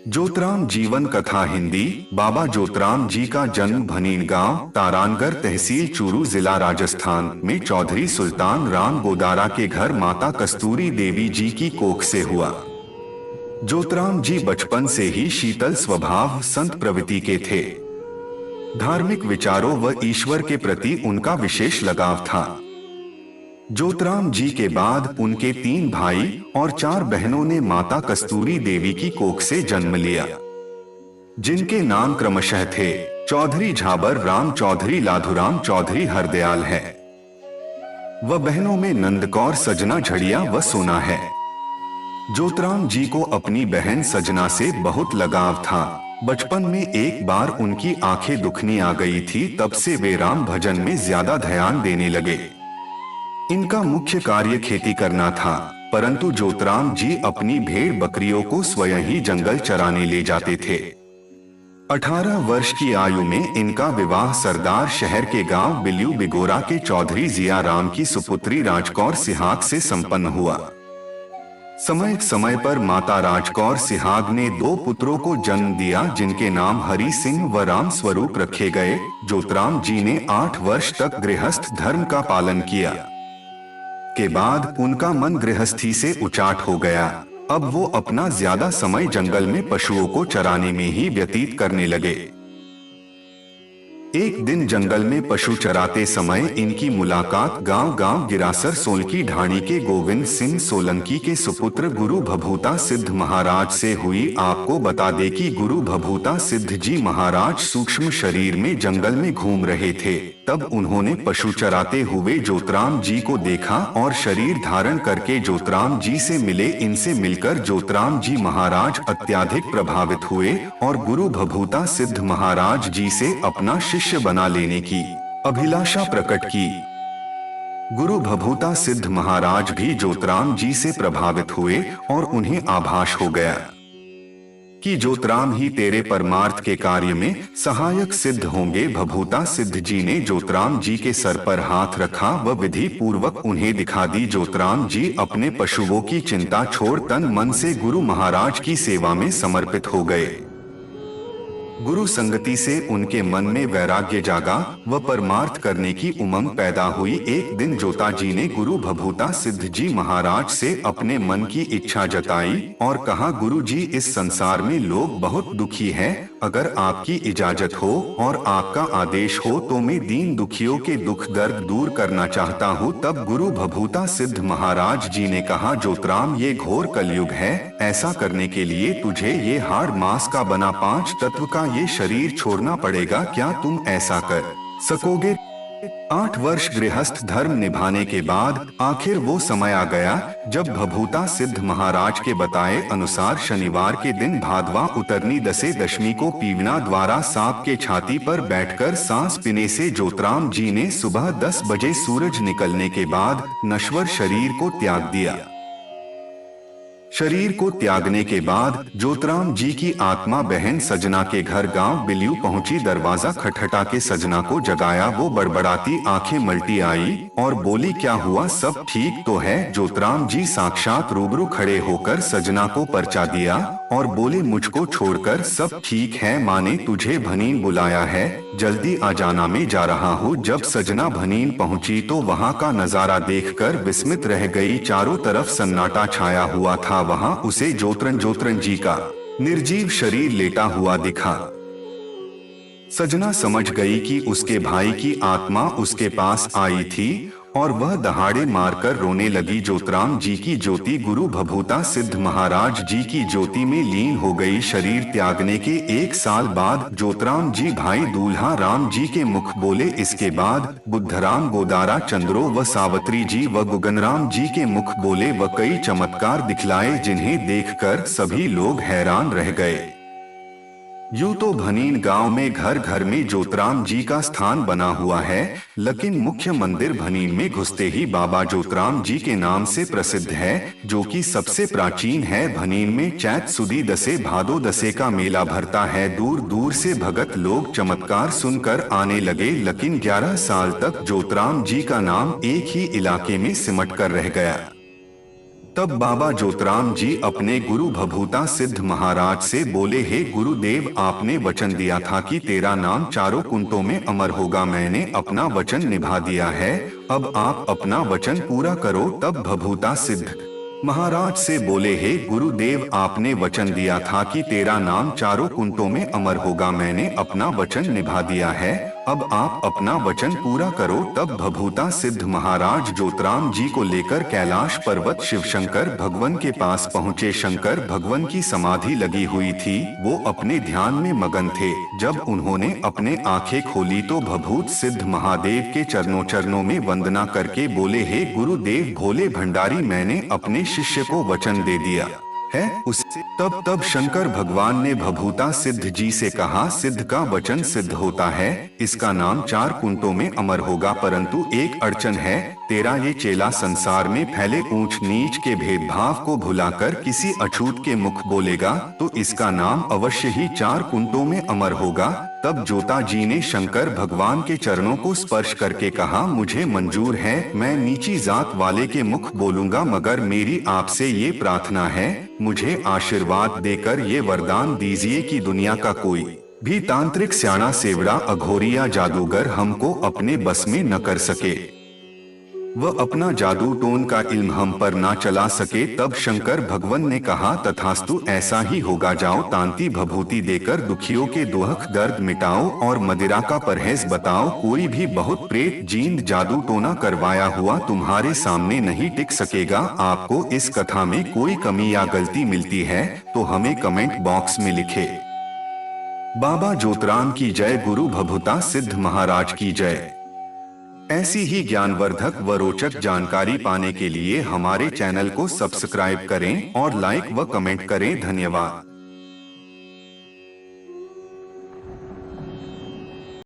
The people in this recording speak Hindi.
जोतराम जीवन कथा हिंदी। बाबा जोतराम जी का जन्म भनीन गांव तारानगढ़ तहसील चूरू जिला राजस्थान में चौधरी सुल्तान राम गोदारा के घर माता कस्तूरी देवी जी की कोख से हुआ। जोतराम जी बचपन से ही शीतल स्वभाव संत प्रवृत्ति के थे। धार्मिक विचारों व ईश्वर के प्रति उनका विशेष लगाव था। जोतराम जी के बाद उनके 3 भाई और 4 बहनों ने माता कस्तूरी देवी की कोख से जन्म लिया, जिनके नाम क्रमशः थे चौधरी झाबर राम चौधरी, लाधुराम चौधरी, हरदयाल है। व बहनों में नंदकौर, सजना, झड़िया व सोना है। जोतराम जी को अपनी बहन सजना से बहुत लगाव था। बचपन में एक बार उनकी आंखें दुखनी आ गई थी, तब से वे राम भजन में ज्यादा ध्यान देने लगे। इनका मुख्य कार्य खेती करना था, परंतु जोतराम जी अपनी भेड़ बकरियों को स्वयं ही जंगल चराने ले जाते थे। 18 वर्ष की आयु में इनका विवाह सरदार शहर के गांव बिल्यू बिगोरा के चौधरी जिया राम की सुपुत्री राजकौर सिहाग से संपन्न हुआ। समय पर माता राजकौर सिहाग ने 2 पुत्रों को जन्म दिया, जिनके नाम हरि सिंह व राम स्वरूप रखे गए। जोतराम जी ने 8 वर्ष तक गृहस्थ धर्म का पालन किया। के बाद उनका मन गृहस्थी से उचाट हो गया। अब वो अपना ज्यादा समय जंगल में पशुओं को चराने में ही व्यतीत करने लगे। एक दिन जंगल में पशु चराते समय इनकी मुलाकात गांव गिरासर सोलकी ढाणी के गोविंद सिंह सोलंकी के सुपुत्र गुरु भभूता सिद्ध महाराज से हुई। आपको बता दें कि गुरु भभूता सिद्ध जी महाराज सूक्ष्म शरीर में जंगल में घूम रहे थे। तब उन्होंने पशु चराते हुए जोतराम जी को देखा और शरीर धारण करके जोतराम जी से मिले। इनसे मिलकर जोतराम जी महाराज अत्यधिक प्रभावित हुए और गुरु भभूता सिद्ध महाराज जी से अपना शिष्य बना लेने की अभिलाषा प्रकट की। गुरु भभूता सिद्ध महाराज भी जोतराम जी से प्रभावित हुए और उन्हें आभास हो गया कि जोतराम ही तेरे परमार्थ के कार्य में सहायक सिद्ध होंगे। भभूता सिद्ध जी ने जोतराम जी के सर पर हाथ रखा व विधि पूर्वक उन्हें दिखा दी। जोतराम जी अपने पशुओं की चिंता छोड़ तन मन से गुरु महाराज की सेवा में समर्पित हो गए। गुरु संगति से उनके मन में वैराग्य जागा व परमार्थ करने की उमंग पैदा हुई। एक दिन जोता जी ने गुरु भभूता सिद्ध जी महाराज से अपने मन की इच्छा जताई और कहा, गुरु जी, इस संसार में लोग बहुत दुखी हैं। अगर आपकी इजाजत हो और आपका आदेश हो तो मैं दीन दुखियों के दुख दर्द दूर करना चाहता हूँ। तब गुरु भभूता सिद्ध महाराज जी ने कहा, जोतराम, ये घोर कलयुग है। ऐसा करने के लिए तुझे ये हाड़ मांस का बना 5 तत्व का ये शरीर छोड़ना पड़ेगा। क्या तुम ऐसा कर सकोगे? 8 वर्ष गृहस्थ धर्म निभाने के बाद आखिर वो समय आ गया जब भभूता सिद्ध महाराज के बताए अनुसार शनिवार के दिन भादवा उतरनी दशमी को पीवना द्वारा सांप के छाती पर बैठकर सांस पीने से जोतराम जी ने सुबह 10 बजे सूरज निकलने के बाद नश्वर शरीर को त्याग दिया। शरीर को त्यागने के बाद जोतराम जी की आत्मा बहन सजना के घर गांव बिल्यू पहुंची। दरवाजा खटखटा के सजना को जगाया। वो बड़बड़ाती आंखें मलती आई और बोली, क्या हुआ, सब ठीक तो है? जोतराम जी साक्षात रूबरू खड़े होकर सजना को पर्चा दिया और बोले, मुझको छोड़कर सब ठीक है। माँ ने तुझे भनीन बुलाया है, जल्दी आ जाना, मैं जा रहा हूँ। जब सजना भनीन पहुंची तो वहाँ का नजारा देखकर विस्मित रह गई। चारों तरफ सन्नाटा छाया हुआ था। वहां उसे जोतरन जी का निर्जीव शरीर लेटा हुआ दिखा। सजना समझ गई कि उसके भाई की आत्मा उसके पास आई थी और वह दहाड़े मारकर रोने लगी। जोतराम जी की ज्योति गुरु भभूता सिद्ध महाराज जी की ज्योति में लीन हो गई। शरीर त्यागने के 1 साल बाद जोतराम जी भाई दूल्हा राम जी के मुख बोले। इसके बाद बुद्धराम गोदारा चंद्रो व सावत्री जी व गुगनराम जी के मुख बोले व कई चमत्कार दिखलाए, जिन्हें देखकर सभी लोग हैरान रह गए। यूं तो भनीन गांव में घर घर में जोतराम जी का स्थान बना हुआ है, लेकिन मुख्य मंदिर भनीन में घुसते ही बाबा जोतराम जी के नाम से प्रसिद्ध है, जो कि सबसे प्राचीन है। भनीन में चैत सुदी दसे भादो दसे का मेला भरता है। दूर दूर से भगत लोग चमत्कार सुनकर आने लगे, लेकिन 11 साल तक जोतराम जी का नाम एक ही इलाके में सिमट कर रह गया। तब बाबा जोतराम जी अपने गुरु भभूता सिद्ध महाराज से बोले, हे गुरुदेव, आपने वचन दिया था कि तेरा नाम चारों कुंतों में अमर होगा। मैंने अपना वचन निभा दिया है, अब आप अपना वचन पूरा करो। तब भभूता सिद्ध महाराज से बोले, हे गुरुदेव, आपने वचन दिया था कि तेरा नाम चारों कुंतों में अमर होगा। मैंने अपना वचन निभा दिया है, अब आप अपना वचन पूरा करो। तब भभूता सिद्ध महाराज जोतराम जी को लेकर कैलाश पर्वत शिवशंकर भगवान के पास पहुँचे। शंकर भगवान की समाधि लगी हुई थी, वो अपने ध्यान में मगन थे। जब उन्होंने अपने आंखें खोली तो भभूत सिद्ध महादेव के चरणों में वंदना करके बोले, हे गुरुदेव भोले भंडारी, मैंने अपने शिष्य को वचन दे दिया है उससे। तब शंकर भगवान ने भभूता सिद्ध जी से कहा, सिद्ध का वचन सिद्ध होता है, इसका नाम चार कुंतों में अमर होगा, परंतु एक अड़चन है। तेरा ये चेला संसार में फैले ऊंच नीच के भेदभाव को भुलाकर किसी अछूत के मुख बोलेगा तो इसका नाम अवश्य ही चार कुंतों में अमर होगा। तब जोता जी ने शंकर भगवान के चरणों को स्पर्श करके कहा, मुझे मंजूर है, मैं नीची जात वाले के मुख बोलूंगा, मगर मेरी आपसे ये प्रार्थना है, मुझे आशीर्वाद देकर ये वरदान दीजिए कि दुनिया का कोई भी तांत्रिक, स्याणा, सेवड़ा, अघोरी या जादूगर हमको अपने बस में न कर सके, वह अपना जादू टोन का इल्म हम पर ना चला सके। तब शंकर भगवान ने कहा, तथास्तु, ऐसा ही होगा। जाओ, तांती भभूति देकर दुखियों के दुख दर्द मिटाओ और मदिरा का परहेज बताओ। कोई भी बहुत प्रेत जींद जादू टोना करवाया हुआ तुम्हारे सामने नहीं टिक सकेगा। आपको इस कथा में कोई कमी या गलती मिलती है तो हमें कमेंट बॉक्स में लिखे। बाबा जोतराम की जय, गुरु भभूता सिद्ध महाराज की जय। ऐसी ही ज्ञानवर्धक व रोचक जानकारी पाने के लिए हमारे चैनल को सब्सक्राइब करें और लाइक व कमेंट करें। धन्यवाद।